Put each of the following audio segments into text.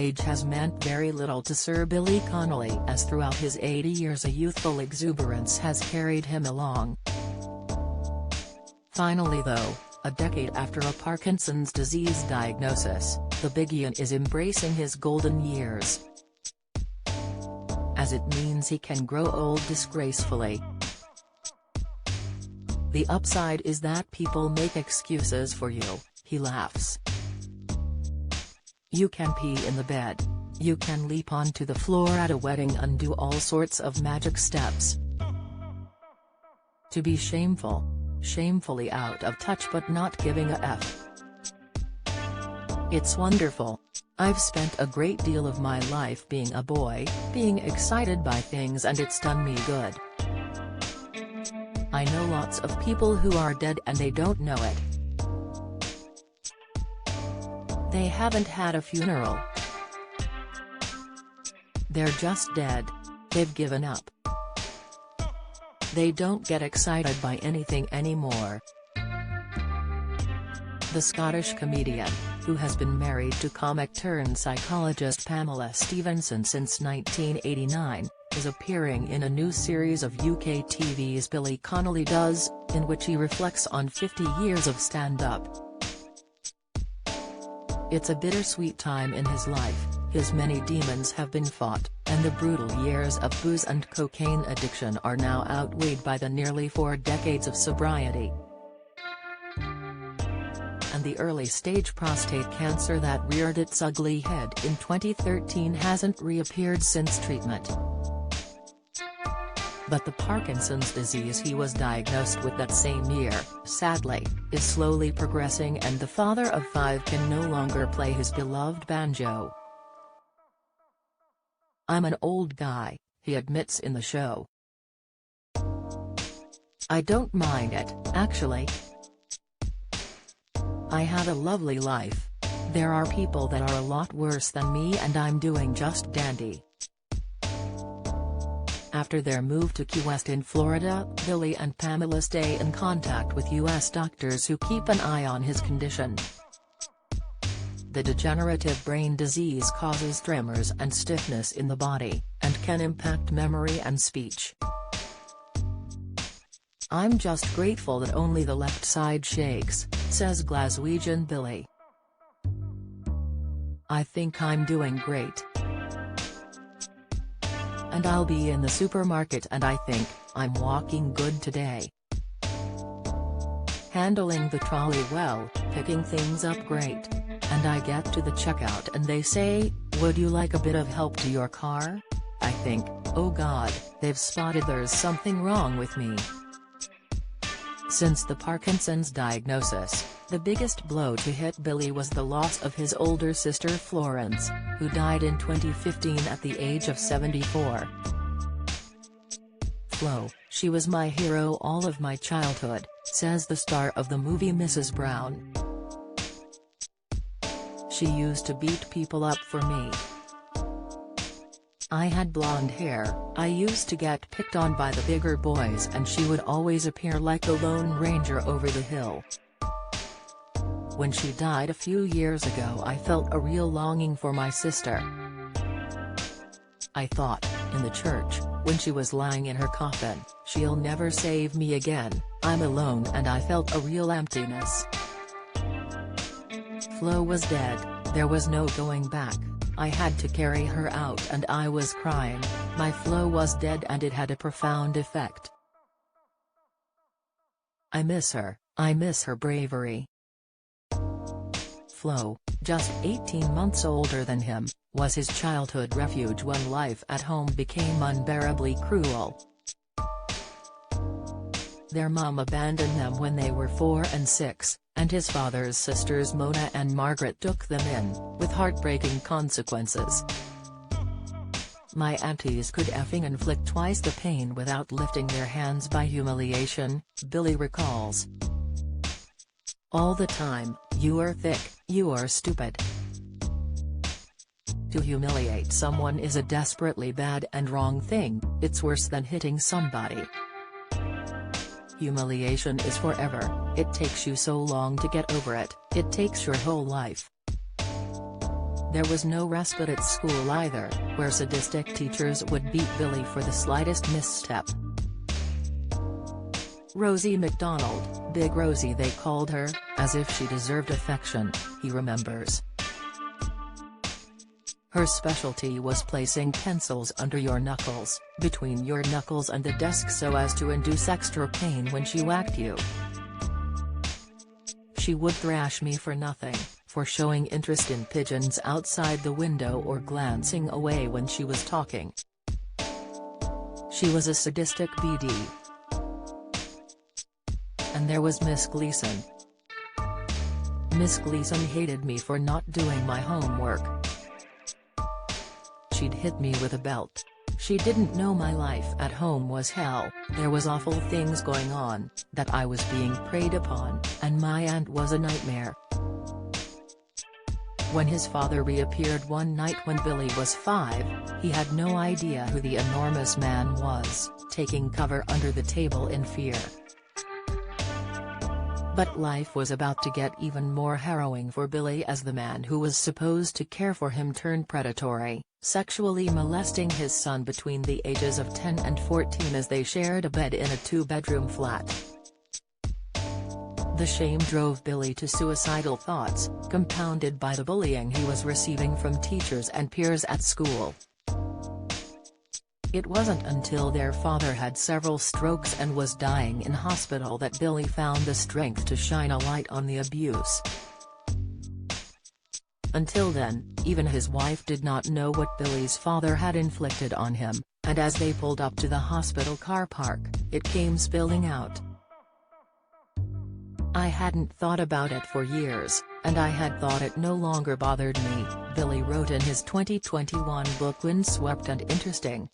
age has meant very little to Sir Billy Connolly, as throughout his 80 years a youthful exuberance has carried him along. Finally though, a decade after a Parkinson's disease diagnosis, the Biggie is embracing his golden years, as it means he can grow old disgracefully. The upside is that people make excuses for you, he laughs. You can pee in the bed. You can leap onto the floor at a wedding and do all sorts of magic steps. To be shameful. Shamefully out of touch but not giving a F. It's wonderful. I've spent a great deal of my life being a boy, being excited by things, and it's done me good. I know lots of people who are dead and they don't know it. They haven't had a funeral. They're just dead. They've given up. They don't get excited by anything anymore. The Scottish comedian, who has been married to comic-turned-psychologist Pamela Stephenson since 1989, is appearing in a new series of UK TV's Billy Connolly Does, in which he reflects on 50 years of stand-up. It's a bittersweet time in his life. His many demons have been fought, and the brutal years of booze and cocaine addiction are now outweighed by the nearly 4 decades of sobriety. And the early-stage prostate cancer that reared its ugly head in 2013 hasn't reappeared since treatment. But the Parkinson's disease he was diagnosed with that same year, sadly, is slowly progressing, and the father of 5 can no longer play his beloved banjo. I'm an old guy, he admits in the show. I don't mind it, actually. I have a lovely life. There are people that are a lot worse than me and I'm doing just dandy. After their move to Key West in Florida, Billy and Pamela stay in contact with U.S. doctors who keep an eye on his condition. The degenerative brain disease causes tremors and stiffness in the body, and can impact memory and speech. I'm just grateful that only the left side shakes, says Glaswegian Billy. I think I'm doing great. And I'll be in the supermarket and I think, I'm walking good today. Handling the trolley well, picking things up great. And I get to the checkout and they say, would you like a bit of help to your car? I think, oh God, they've spotted there's something wrong with me. Since the Parkinson's diagnosis, the biggest blow to hit Billy was the loss of his older sister Florence, who died in 2015 at the age of 74. Flo, she was my hero all of my childhood, says the star of the movie Mrs. Brown. She used to beat people up for me. I had blonde hair, I used to get picked on by the bigger boys and she would always appear like the Lone Ranger over the hill. When she died a few years ago I felt a real longing for my sister. I thought, in the church, when she was lying in her coffin, she'll never save me again, I'm alone, and I felt a real emptiness. Flo was dead, there was no going back. I had to carry her out and I was crying, my Flo was dead and it had a profound effect. I miss her bravery. Flo, just 18 months older than him, was his childhood refuge when life at home became unbearably cruel. Their mom abandoned them when they were 4 and 6, and his father's sisters Mona and Margaret took them in, with heartbreaking consequences. My aunties could effing inflict twice the pain without lifting their hands by humiliation, Billy recalls. All the time, you are thick, you are stupid. To humiliate someone is a desperately bad and wrong thing, it's worse than hitting somebody. Humiliation is forever, it takes you so long to get over it, it takes your whole life. There was no respite at school either, where sadistic teachers would beat Billy for the slightest misstep. Rosie McDonald, Big Rosie they called her, as if she deserved affection, he remembers. Her specialty was placing pencils under your knuckles, between your knuckles and the desk so as to induce extra pain when she whacked you. She would thrash me for nothing, for showing interest in pigeons outside the window or glancing away when she was talking. She was a sadistic BD. And there was Miss Gleason. Miss Gleason hated me for not doing my homework. She'd hit me with a belt. She didn't know my life at home was hell, there was awful things going on, that I was being preyed upon, and my aunt was a nightmare. When his father reappeared one night when Billy was 5, he had no idea who the enormous man was, taking cover under the table in fear. But life was about to get even more harrowing for Billy as the man who was supposed to care for him turned predatory, sexually molesting his son between the ages of 10 and 14 as they shared a bed in a 2-bedroom flat. The shame drove Billy to suicidal thoughts, compounded by the bullying he was receiving from teachers and peers at school. It wasn't until their father had several strokes and was dying in hospital that Billy found the strength to shine a light on the abuse. Until then, even his wife did not know what Billy's father had inflicted on him, and as they pulled up to the hospital car park, it came spilling out. I hadn't thought about it for years, and I had thought it no longer bothered me, Billy wrote in his 2021 book Windswept and Interesting.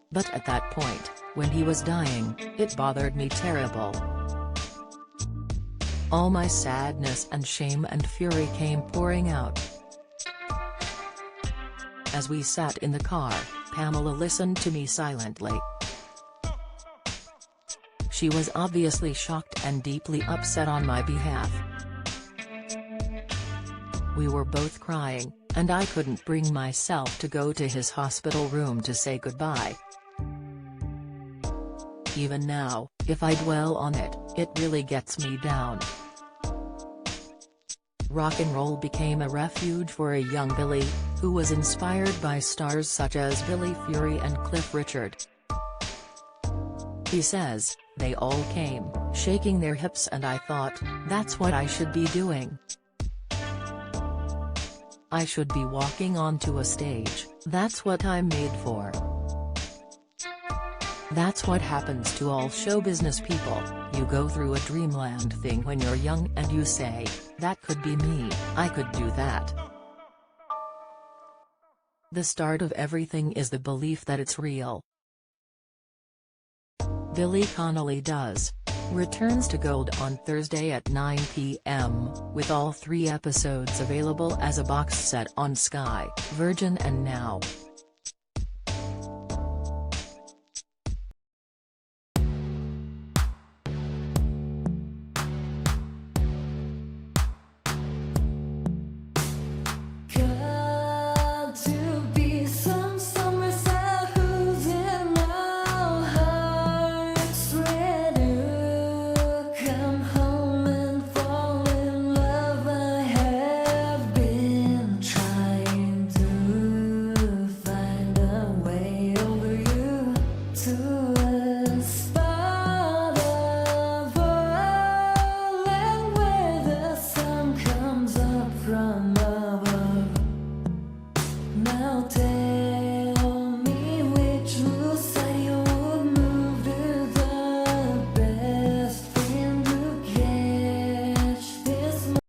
But at that point, when he was dying, it bothered me terrible. All my sadness and shame and fury came pouring out. As we sat in the car, Pamela listened to me silently. She was obviously shocked and deeply upset on my behalf. We were both crying, and I couldn't bring myself to go to his hospital room to say goodbye. Even now, if I dwell on it, it really gets me down. Rock and roll became a refuge for a young Billy, who was inspired by stars such as Billy Fury and Cliff Richard. He says, they all came, shaking their hips, and I thought, that's what I should be doing. I should be walking onto a stage, that's what I'm made for. That's what happens to all show business people, you go through a dreamland thing when you're young and you say, that could be me, I could do that. The start of everything is the belief that it's real. Billy Connolly Does returns to Gold on Thursday at 9 p.m., with all 3 episodes available as a box set on Sky, Virgin and Now.